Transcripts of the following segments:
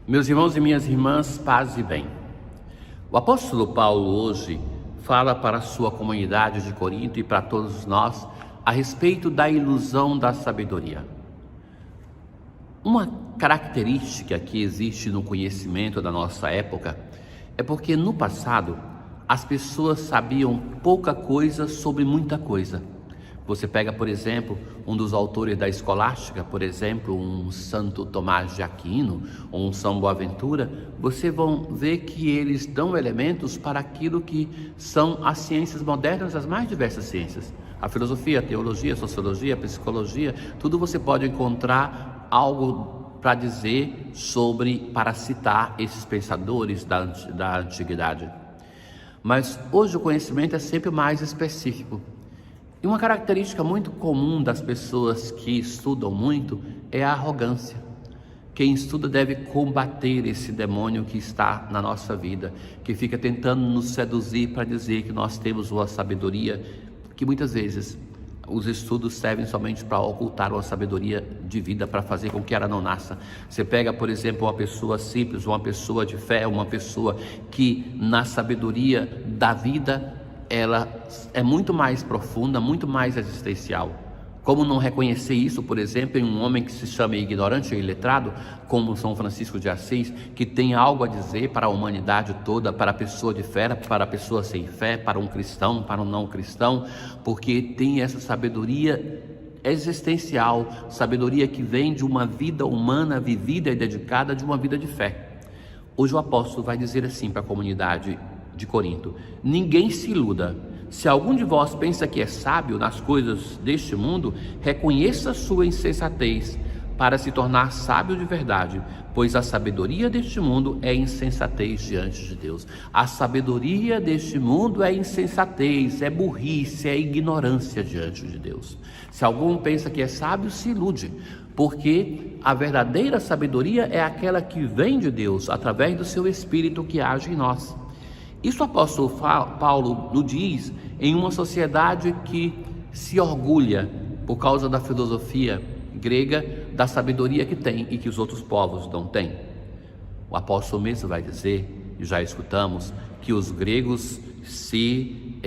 Meus irmãos e minhas irmãs, paz e bem. O apóstolo Paulo hoje fala para a sua comunidade de Corinto e para todos nós a respeito da ilusão da sabedoria. Uma característica que existe no conhecimento da nossa época é porque no passado as pessoas sabiam pouca coisa sobre muita coisa. Você pega, por exemplo, um dos autores da escolástica, por exemplo, um Santo Tomás de Aquino ou um São Boaventura, você vão ver que eles dão elementos para aquilo que são as ciências modernas, as mais diversas ciências. A filosofia, a teologia, a sociologia, a psicologia, tudo você pode encontrar algo para dizer sobre, para citar esses pensadores da antiguidade. Mas hoje o conhecimento é sempre mais específico. E uma característica muito comum das pessoas que estudam muito é a arrogância. Quem estuda deve combater esse demônio que está na nossa vida, que fica tentando nos seduzir para dizer que nós temos uma sabedoria, que muitas vezes os estudos servem somente para ocultar uma sabedoria de vida, para fazer com que ela não nasça. Você pega, por exemplo, uma pessoa simples, uma pessoa de fé, uma pessoa que na sabedoria da vida ela é muito mais profunda, muito mais existencial. Como não reconhecer isso, por exemplo, em um homem que se chama ignorante ou iletrado, como São Francisco de Assis, que tem algo a dizer para a humanidade toda, para a pessoa de fé, para a pessoa sem fé, para um cristão, para um não cristão, porque tem essa sabedoria existencial, sabedoria que vem de uma vida humana vivida e dedicada, de uma vida de fé. Hoje o apóstolo vai dizer assim para a comunidade de Corinto: ninguém se iluda. Se algum de vós pensa que é sábio nas coisas deste mundo, reconheça sua insensatez para se tornar sábio de verdade, pois a sabedoria deste mundo é insensatez diante de Deus. A sabedoria deste mundo é insensatez, é burrice, é ignorância diante de Deus. Se algum pensa que é sábio, se ilude, porque a verdadeira sabedoria é aquela que vem de Deus, através do seu Espírito que age em nós. Isso o apóstolo Paulo nos diz em uma sociedade que se orgulha, por causa da filosofia grega, da sabedoria que tem e que os outros povos não têm. O apóstolo mesmo vai dizer, e já escutamos, que os gregos se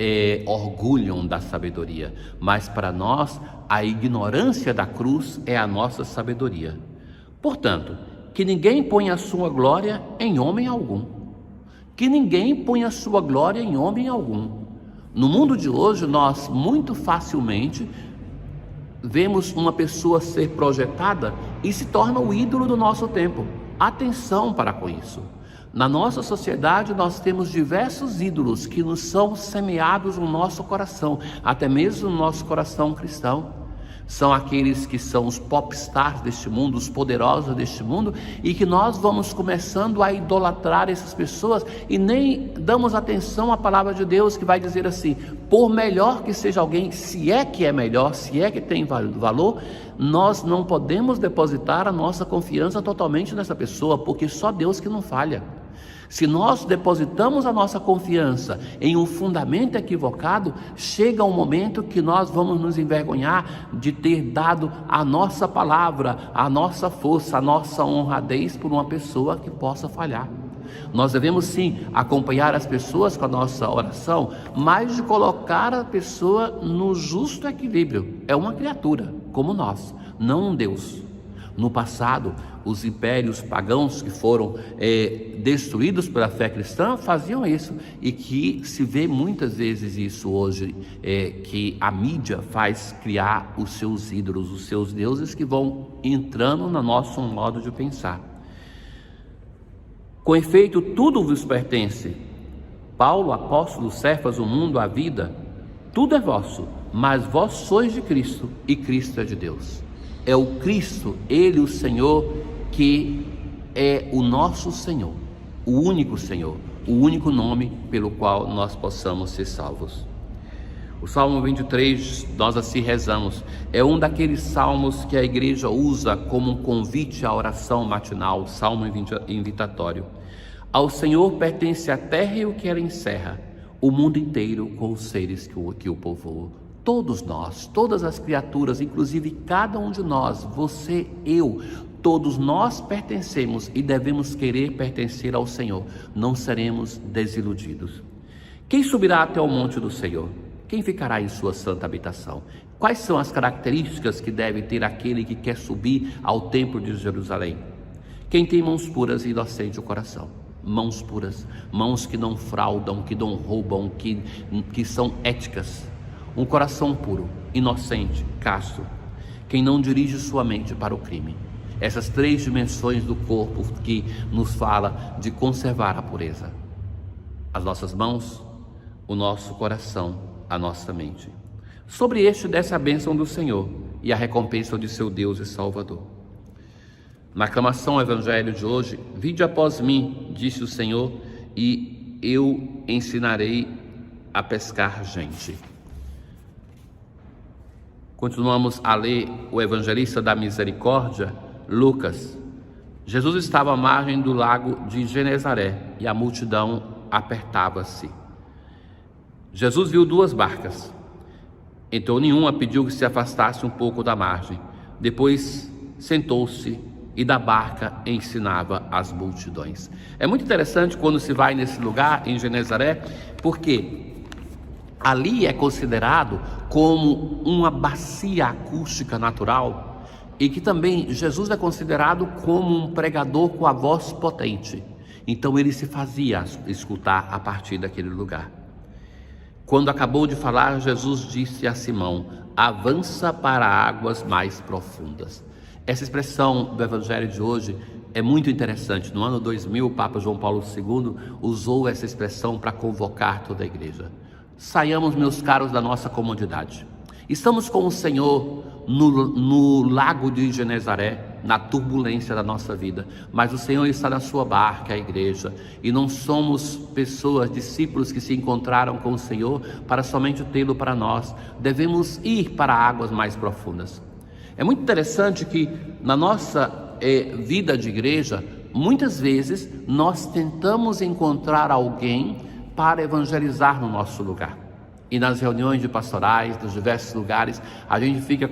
orgulham da sabedoria, mas para nós a ignorância da cruz é a nossa sabedoria. Portanto, que ninguém ponha a sua glória em homem algum. Que ninguém ponha a sua glória em homem algum. No mundo de hoje, nós muito facilmente vemos uma pessoa ser projetada e se torna o ídolo do nosso tempo. Atenção para com isso. Na nossa sociedade, nós temos diversos ídolos que nos são semeados no nosso coração, até mesmo no nosso coração cristão. São aqueles que são os popstars deste mundo, os poderosos deste mundo, e que nós vamos começando a idolatrar essas pessoas e nem damos atenção à palavra de Deus, que vai dizer assim: por melhor que seja alguém, se é que é melhor, se é que tem valor, nós não podemos depositar a nossa confiança totalmente nessa pessoa, porque só Deus que não falha. Se nós depositamos a nossa confiança em um fundamento equivocado, chega um momento que nós vamos nos envergonhar de ter dado a nossa palavra, a nossa força, a nossa honradez por uma pessoa que possa falhar. Nós devemos sim acompanhar as pessoas com a nossa oração, mas de colocar a pessoa no justo equilíbrio. É uma criatura como nós, não um Deus. No passado, os impérios pagãos que foram destruídos pela fé cristã faziam isso, e que se vê muitas vezes isso hoje, que a mídia faz criar os seus ídolos, os seus deuses, que vão entrando no nosso modo de pensar. Com efeito, tudo vos pertence. Paulo, apóstolo, Cefas, o mundo, a vida, tudo é vosso, mas vós sois de Cristo e Cristo é de Deus. É o Cristo, Ele, o Senhor, que é o nosso Senhor, o único nome pelo qual nós possamos ser salvos. O Salmo 23, nós assim rezamos, é um daqueles salmos que a igreja usa como um convite à oração matinal, salmo invitatório. Ao Senhor pertence a terra e o que ela encerra, o mundo inteiro com os seres que o povoam. Todos nós, todas as criaturas, inclusive cada um de nós, você, eu, todos nós pertencemos e devemos querer pertencer ao Senhor. Não seremos desiludidos. Quem subirá até o monte do Senhor? Quem ficará em sua santa habitação? Quais são as características que deve ter aquele que quer subir ao templo de Jerusalém? Quem tem mãos puras e inocente o coração. Mãos puras, mãos que não fraudam, que não roubam, que são éticas. Um coração puro, inocente, casto. Quem não dirige sua mente para o crime. Essas três dimensões do corpo que nos fala de conservar a pureza. As nossas mãos, o nosso coração, a nossa mente. Sobre este desce a bênção do Senhor e a recompensa de seu Deus e Salvador. Na aclamação ao Evangelho de hoje, vinde após mim, disse o Senhor, e eu ensinarei a pescar gente. Continuamos a ler o evangelista da misericórdia, Lucas. Jesus estava à margem do lago de Genezaré e a multidão apertava-se. Jesus viu duas barcas. Entrou em uma, pediu que se afastasse um pouco da margem. Depois sentou-se e da barca ensinava as multidões. É muito interessante quando se vai nesse lugar, em Genezaré, porque ali é considerado como uma bacia acústica natural e que também Jesus é considerado como um pregador com a voz potente. Então ele se fazia escutar a partir daquele lugar. Quando acabou de falar, Jesus disse a Simão: avança para águas mais profundas. Essa expressão do Evangelho de hoje é muito interessante. No ano 2000, o Papa João Paulo II usou essa expressão para convocar toda a igreja. Saiamos, meus caros, da nossa comodidade. Estamos com o Senhor no lago de Genezaré, na turbulência da nossa vida, mas o Senhor está na sua barca, a igreja, e não somos pessoas, discípulos que se encontraram com o Senhor para somente tê-lo para nós. Devemos ir para águas mais profundas. É muito interessante que na nossa vida de igreja, muitas vezes nós tentamos encontrar alguém para evangelizar no nosso lugar. E nas reuniões de pastorais, dos diversos lugares, a gente fica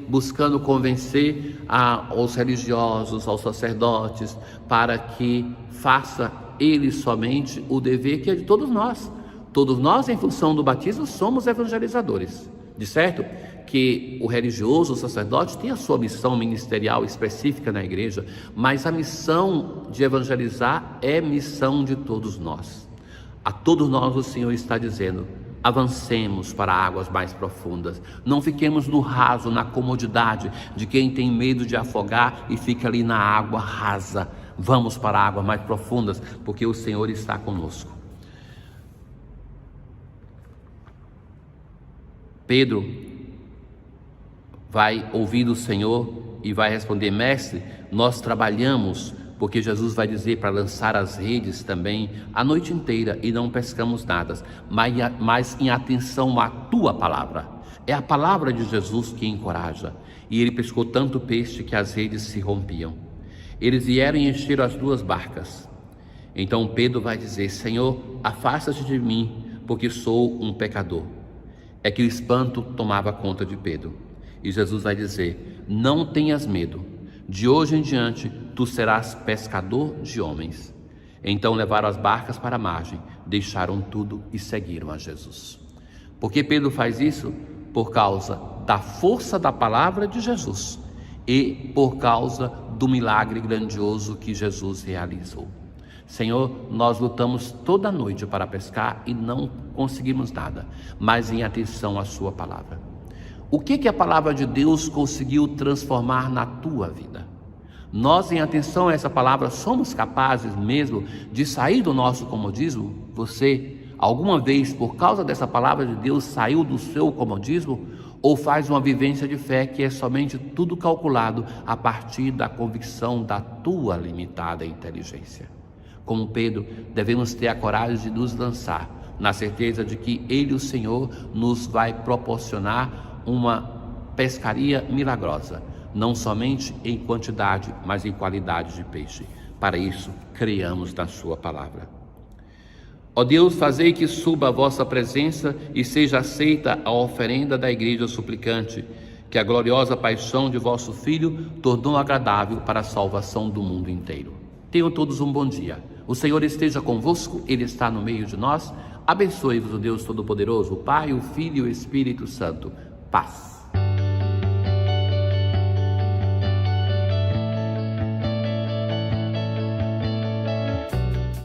buscando convencer aos religiosos, aos sacerdotes, para que faça eles somente o dever que é de todos nós. Todos nós, em função do batismo, somos evangelizadores. De certo que o religioso, o sacerdote, tem a sua missão ministerial específica na igreja, mas a missão de evangelizar é missão de todos nós. A todos nós o Senhor está dizendo: avancemos para águas mais profundas. Não fiquemos no raso, na comodidade de quem tem medo de afogar e fica ali na água rasa. Vamos para águas mais profundas, porque o Senhor está conosco. Pedro vai ouvir do Senhor e vai responder: mestre, nós trabalhamos, porque Jesus vai dizer para lançar as redes também a noite inteira e não pescamos nada, mas em atenção à tua palavra. É a palavra de Jesus que encoraja. E ele pescou tanto peixe que as redes se rompiam. Eles vieram e encheram as duas barcas. Então Pedro vai dizer: Senhor, afasta-te de mim, porque sou um pecador. É que o espanto tomava conta de Pedro. E Jesus vai dizer: não tenhas medo, de hoje em diante tu serás pescador de homens. Então levaram as barcas para a margem, deixaram tudo e seguiram a Jesus. Por que Pedro faz isso? Por causa da força da palavra de Jesus e por causa do milagre grandioso que Jesus realizou. Senhor, nós lutamos toda noite para pescar e não conseguimos nada, mas em atenção à sua palavra. O que a palavra de Deus conseguiu transformar na tua vida? Nós, em atenção a essa palavra, somos capazes mesmo de sair do nosso comodismo? Você, alguma vez, por causa dessa palavra de Deus, saiu do seu comodismo? Ou faz uma vivência de fé que é somente tudo calculado a partir da convicção da tua limitada inteligência? Como Pedro, devemos ter a coragem de nos lançar, na certeza de que Ele, o Senhor, nos vai proporcionar uma pescaria milagrosa, não somente em quantidade, mas em qualidade de peixe. Para isso, creiamos na sua palavra. Ó Deus, fazei que suba a vossa presença e seja aceita a oferenda da igreja suplicante, que a gloriosa paixão de vosso Filho tornou agradável para a salvação do mundo inteiro. Tenham todos um bom dia. O Senhor esteja convosco, Ele está no meio de nós. Abençoe-vos o Deus Todo-Poderoso, o Pai, o Filho e o Espírito Santo. Paz.